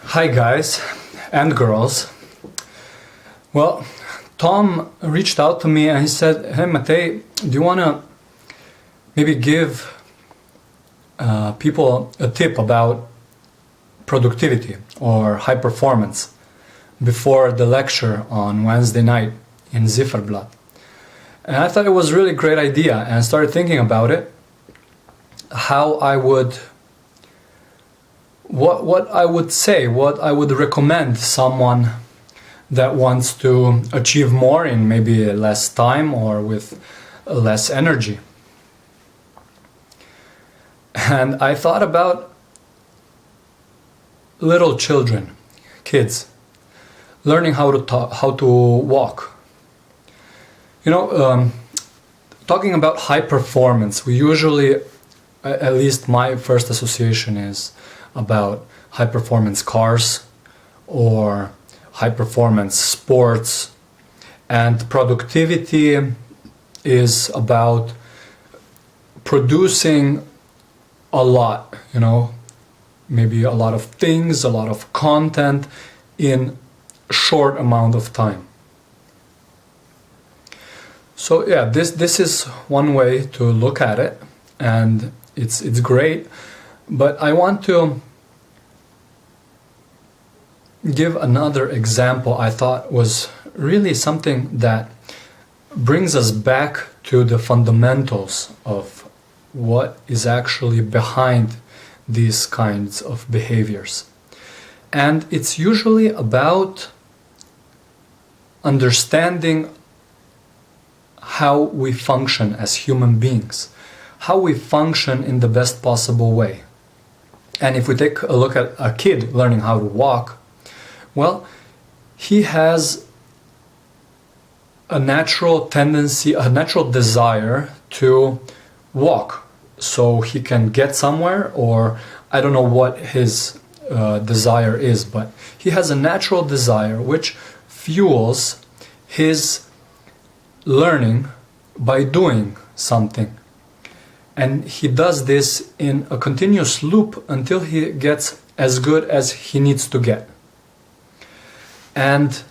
Hi guys and girls. Well, Tom reached out to me and he said, "Hey Matej, do you want to maybe give people a tip about productivity or high performance before the lecture on Wednesday night in Zifferblatt?" And I thought it was a really great idea and I started thinking about it, how I would what I would say, what I would recommend someone that wants to achieve more in maybe less time or with less energy. And I thought about little children, kids, learning how to walk. Talking about high performance, we usually, at least my first association is about high performance cars or high performance sports, and productivity is about producing a lot, maybe a lot of things, a lot of content in a short amount of time. So yeah, this is one way to look at it, and it's great. But I want to give another example I thought was really something that brings us back to the fundamentals of what is actually behind these kinds of behaviors. And it's usually about understanding how we function as human beings, how we function in the best possible way. And if we take a look at a kid learning how to walk, well, he has a natural tendency, a natural desire to walk so he can get somewhere, or I don't know what his desire is, but he has a natural desire which fuels his learning by doing something. And he does this in a continuous loop until he gets as good as he needs to get. And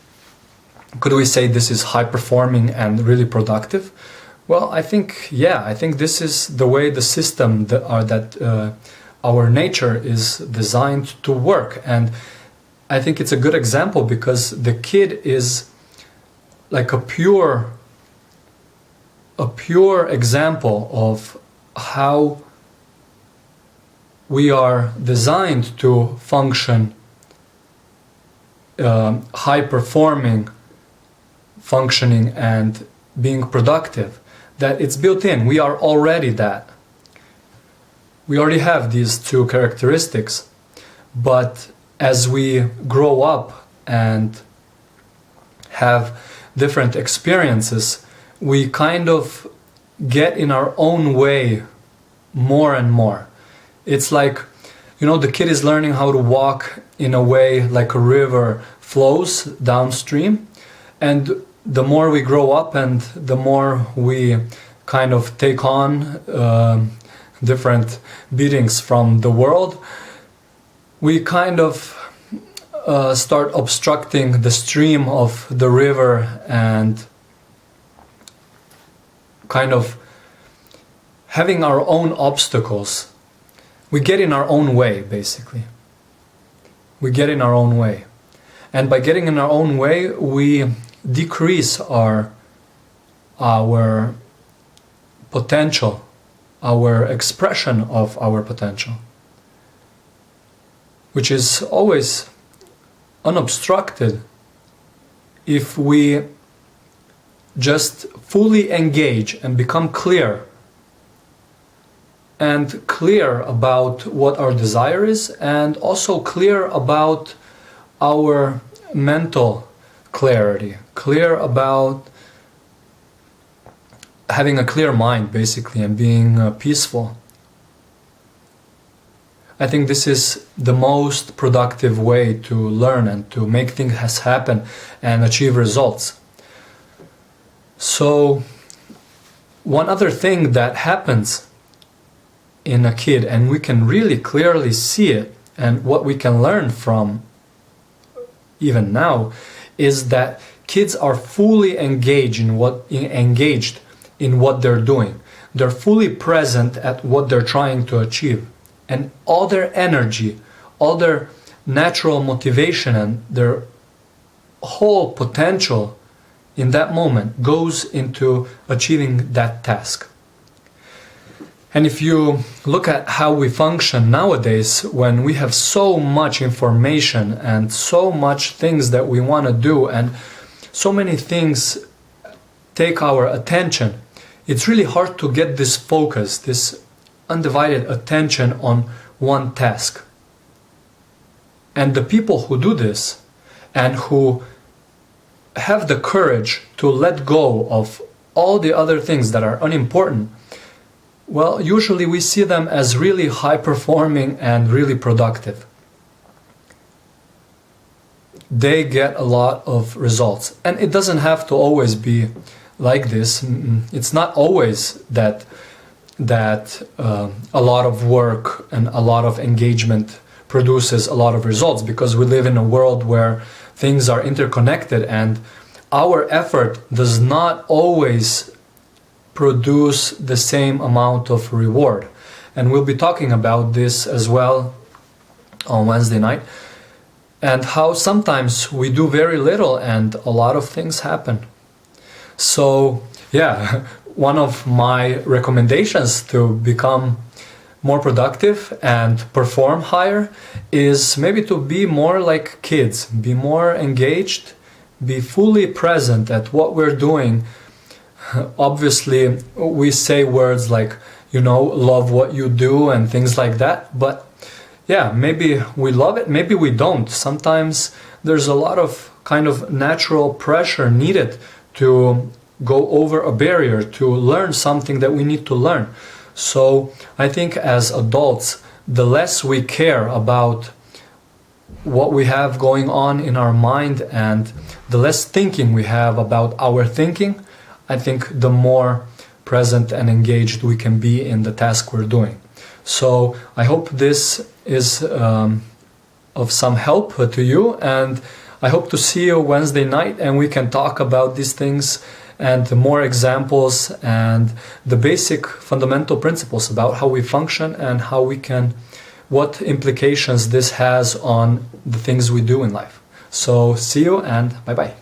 could we say this is high performing and really productive? Well, I think this is the way the system that our nature is designed to work. And I think it's a good example because the kid is like a pure example of how we are designed to function, high performing functioning and being productive, that it's built in. We are already that. We already have these two characteristics, but as we grow up and have different experiences, we kind of get in our own way more and more. It's like, the kid is learning how to walk in a way like a river flows downstream, and the more we grow up and the more we kind of take on different beatings from the world, we kind of start obstructing the stream of the river and kind of having our own obstacles. We get in our own way, basically. We get in our own way. And by getting in our own way, we decrease our potential, our expression of our potential, which is always unobstructed if we just fully engage and become clear about what our desire is, and also clear about our mental clarity, clear about having a clear mind, basically, and being peaceful. I think this is the most productive way to learn and to make things happen and achieve results. So, one other thing that happens in a kid, and we can really clearly see it, and what we can learn from even now, is that kids are fully engaged in what they're doing. They're fully present at what they're trying to achieve. And all their energy, all their natural motivation and their whole potential in that moment goes into achieving that task. And if you look at how we function nowadays, when we have so much information and so much things that we want to do and so many things take our attention, it's really hard to get this focus, this undivided attention on one task. And the people who do this and who have the courage to let go of all the other things that are unimportant, well, usually we see them as really high-performing and really productive. They get a lot of results. And it doesn't have to always be like this. It's not always that a lot of work and a lot of engagement produces a lot of results, because we live in a world where things are interconnected and our effort does not always produce the same amount of reward. And we'll be talking about this as well on Wednesday night, and how sometimes we do very little and a lot of things happen. So yeah, one of my recommendations to become more productive and perform higher is maybe to be more like kids, be more engaged, be fully present at what we're doing. Obviously, we say words like, love what you do and things like that, but yeah, maybe we love it, maybe we don't. Sometimes there's a lot of kind of natural pressure needed to go over a barrier, to learn something that we need to learn. So I think as adults, the less we care about what we have going on in our mind and the less thinking we have about our thinking, I think the more present and engaged we can be in the task we're doing. So I hope this is of some help to you, and I hope to see you Wednesday night and we can talk about these things and more examples and the basic fundamental principles about how we function and how we can, what implications this has on the things we do in life. So see you and bye-bye.